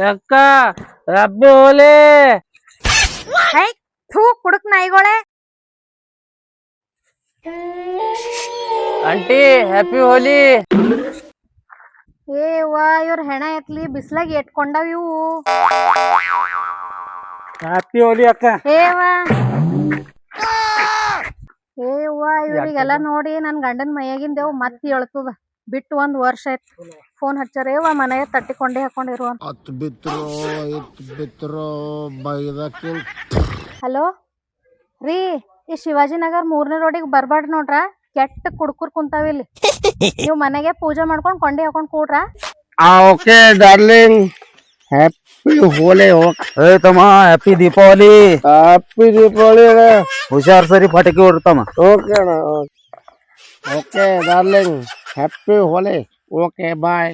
ಅಕ್ಕ ಹ್ಯಾಪಿ ಹೋಲಿ. ಹೈ ಥೂ ಕುಡುಕ್ ನಾಯಿಗೋಳೆ. Aunty happy Holi. ಏ ವಾ ಇವ್ರ ಹೆಣ ಎತ್ಲಿ ಬಿಸ್ಲಾಗ ಎಟ್ಕೊಂಡಾವ ಇವು. ಹ್ಯಾಪಿ ಹೋಲಿ ಅಕ್ಕ. ಇವ್ರಿಗೆಲ್ಲ ನೋಡಿ ನನ್ ಗಂಡನ್ ಮೈಯಾಗಿಂದೇವ್ ಮತ್ತಿ ಎಳ್ತದ. ಬಿಟ್ಟು 1 ವರ್ಷ ಆಯ್ತು. ಫೋನ್ ಹಚ್ಚಾರೇವ ಮನೆಯ ತಟ್ಟಿಕೊಂಡೆ ಹಾಕೊಂಡಿರುವ. ಹಲೋ ರೀ, ಈ ಶಿವಾಜಿನಗರ್ 3ನೇ ರೋಡಿಗೆ ಬರ್ಬಾರ್ದು ನೋಡ್ರ. ಕೆಟ್ಟ ಕುಡ್ಕುರ್ ಕುಂತಾವಿಲ್ಲಿ. ನೀವು ಮನೆಗೆ ಪೂಜೆ ಮಾಡ್ಕೊಂಡ್ ಕೊಂಡಿ ಹಾಕೊಂಡ್ ಕೂಡ್ರ. Okay darling, happy Holi. ಏ ತಮ್ಮ ಹ್ಯಾಪಿ ದೀಪಾವಳಿ. ಹ್ಯಾಪಿ ದೀಪಾವಳಿ. ಹುಷಾರ್ ಸರಿ ಪಟಾಕಿ ಹೊಡ್ತಮ್ಮ. ಓಕೆ ಅಣ್ಣ. Okay darling, happy Holi. Okay ಬಾಯ್.